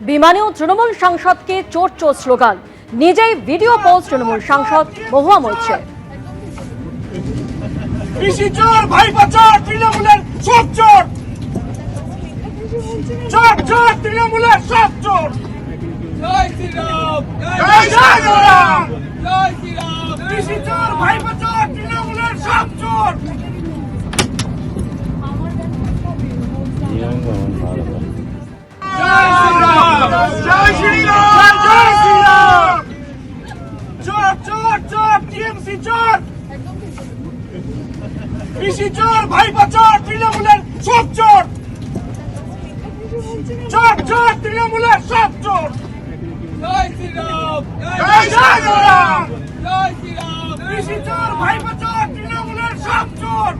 বিমানেও তৃণমূল সাংসদকে চোর চোর স্লোগান, নিজেই ভিডিও পোস্ট তৃণমূল সাংসদ মহুয়া মৈত্র। পিসি চোর, ভাইপা চোর, তৃণমূলের সব চোর। চোর চোর, তৃণমূলের সব চোর। জয় শ্রীরাম, জয় শ্রীরাম। জয় শ্রীরাম। পিসি চোর, ভাইপা চোর, তৃণমূলের সব চোর। জয় শ্রীরাম, জয় শ্রীরাম, জয় শ্রীরাম। চোর চোর চোর, টিএমসি চোর। পিসি চোর, ভাইপা চোর, তৃণমূলের সব চোর। চোর চোর, তৃণমূলের সব চোর। জয় শ্রীরাম, জয় শ্রীরাম। জয় শ্রীরাম। পিসি চোর, ভাইপা চোর, তৃণমূলের সব চোর।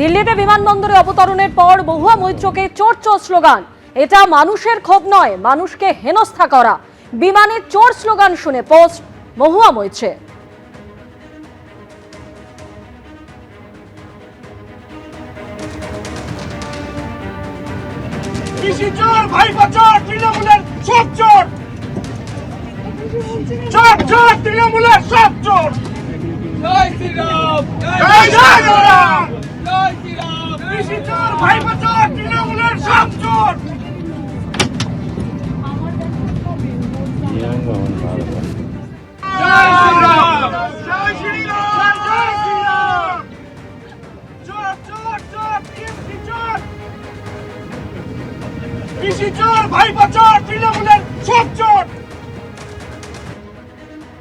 দিল্লিতে বিমানবন্দরে অবতরণের পর মহুয়া মৈত্রকে চোর চোর স্লোগান। এটা মানুষের ক্ষোভ নয়, মানুষকে হেনস্থা করা। বিমানে চোর স্লোগান শুনে পোস্ট মহুয়া মৈত্র। পিসি চোর, ভাইপা চোর, তৃণমূলের সব চোর। চোর চোর, তৃণমূলের সব চোর। জয় শ্রীরাম, জয় শ্রীরাম। জয় শ্রীরাম। পিসি চোর, ভাইপা চোর, তৃণমূলের সব চোর। জয় শ্রীরাম, জয় শ্রীরাম, জয় শ্রীরাম। চোর চোর চোর, টিএমসি চোর। পিসি চোর, ভাইপা চোর, তৃণমূলের সব চোর।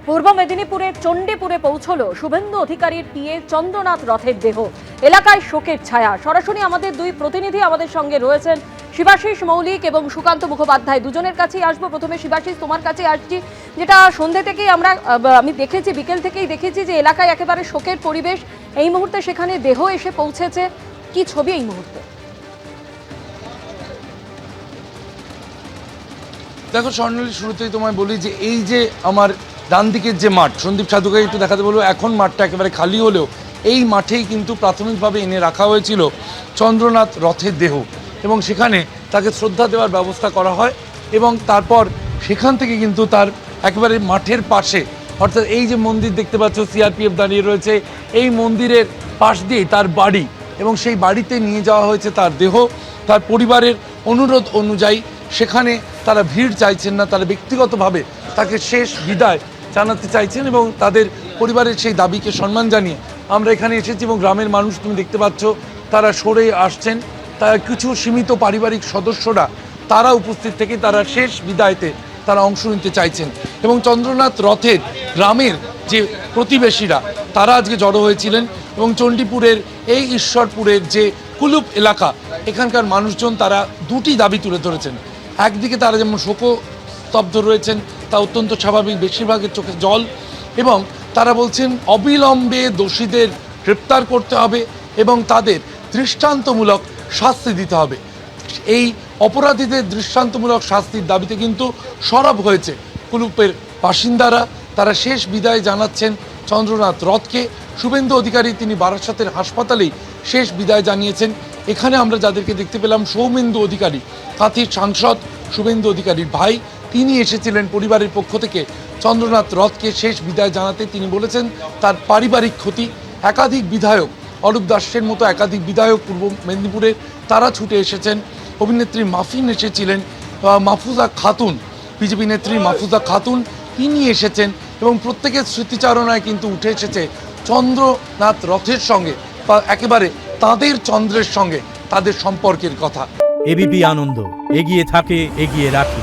পূর্ব মেদিনীপুরের চণ্ডীপুরে পৌঁছলো শুভেন্দু অধিকারীর পিএ চন্দ্রনাথ রথের দেহ। এলাকায় শোকের ছায়া। সরাসরি আমাদের দুই প্রতিনিধি আমাদের সঙ্গে রয়েছেন, শিবাশিস মৌলিক এবং সুকান্ত মুখোপাধ্যায়। দুজনের কাছেই আসবো। প্রথমে শিবাশিস, তোমার কাছে আসছি। যেটা সন্ধ্যে থেকেই আমি দেখেছি, বিকেল থেকেই দেখেছি যে এলাকায় একেবারে শোকের পরিবেশ। এই মুহূর্তে সেখানে দেহ এসে পৌঁছেছে। কি ছবি এই মুহূর্তে? দেখো স্বর্ণালী, শুরুতেই তোমায় বলি যে এই যে আমার ডান দিকের যে মাঠ, সন্দীপ সাধুকে একটু দেখাতে বলবো। এখন মাঠটা একেবারে খালি হলেও এই মাঠেই কিন্তু প্রাথমিকভাবে এনে রাখা হয়েছিল চন্দ্রনাথ রথের দেহ, এবং সেখানে তাকে শ্রদ্ধা দেওয়ার ব্যবস্থা করা হয়। এবং তারপর সেখান থেকে কিন্তু তার একেবারে মাঠের পাশে, অর্থাৎ এই যে মন্দির দেখতে পাচ্ছ, সিআরপিএফ দাঁড়িয়ে রয়েছে, এই মন্দিরের পাশ দিয়েই তার বাড়ি, এবং সেই বাড়িতে নিয়ে যাওয়া হয়েছে তার দেহ। তার পরিবারের অনুরোধ অনুযায়ী সেখানে তারা ভিড় চাইছেন না, তারা ব্যক্তিগতভাবে তাকে শেষ বিদায় জানাতে চাইছেন, এবং তাদের পরিবারের সেই দাবিকে সম্মান জানিয়ে আমরা এখানে এসেছি। এবং গ্রামের মানুষ তুমি দেখতে পাচ্ছ, তারা সরে আসছেন। তারা কিছু সীমিত পারিবারিক সদস্যরা তারা উপস্থিত থেকে তারা শেষ বিদায়তে তারা অংশ নিতে চাইছেন। এবং চন্দ্রনাথ রথের গ্রামের যে প্রতিবেশীরা তারা আজকে জড়ো হয়েছিলেন, এবং চণ্ডীপুরের এই ঈশ্বরপুরের যে কুলুপ এলাকা, এখানকার মানুষজন তারা দুটি দাবি তুলে ধরেছেন। একদিকে তারা যেমন শোকস্তব্ধ রয়েছেন, তা অত্যন্ত স্বাভাবিক, বেশিরভাগের চোখে জল, এবং তারা বলছেন অবিলম্বে দোষীদের গ্রেপ্তার করতে হবে এবং তাদের দৃষ্টান্তমূলক শাস্তি দিতে হবে। এই অপরাধীদের দৃষ্টান্তমূলক শাস্তির দাবিতে কিন্তু সরব হয়েছে কুলুপের বাসিন্দারা। তারা শেষ বিদায় জানাচ্ছেন চন্দ্রনাথ রথকে। শুভেন্দু অধিকারী তিনি বারাসতের হাসপাতালেই শেষ বিদায় জানিয়েছেন। এখানে আমরা যাদেরকে দেখতে পেলাম, সৌমেন্দু অধিকারী, কাঁথির সাংসদ শুভেন্দু অধিকারীর ভাই, তিনি এসেছিলেন পরিবারের পক্ষ থেকে চন্দ্রনাথ রথকে শেষ বিদায় জানাতে। তিনি বলেছেন তার পারিবারিক ক্ষতি। একাধিক বিধায়ক, অরূপ দাসের মতো একাধিক বিধায়ক পূর্ব মেদিনীপুরের, তারা ছুটে এসেছেন। অভিনেত্রী মাফিন এসেছিলেন, মাহফুজা খাতুন, বিজেপি নেত্রী মাহফুজা খাতুন, তিনি এসেছেন, এবং প্রত্যেকের স্মৃতিচারণায় কিন্তু উঠে এসেছে চন্দ্রনাথ রথের সঙ্গে বা একেবারে তাদের চন্দ্রের সঙ্গে তাদের সম্পর্কের কথা। এবিপি আনন্দ, এগিয়ে থাকে, এগিয়ে রাখে।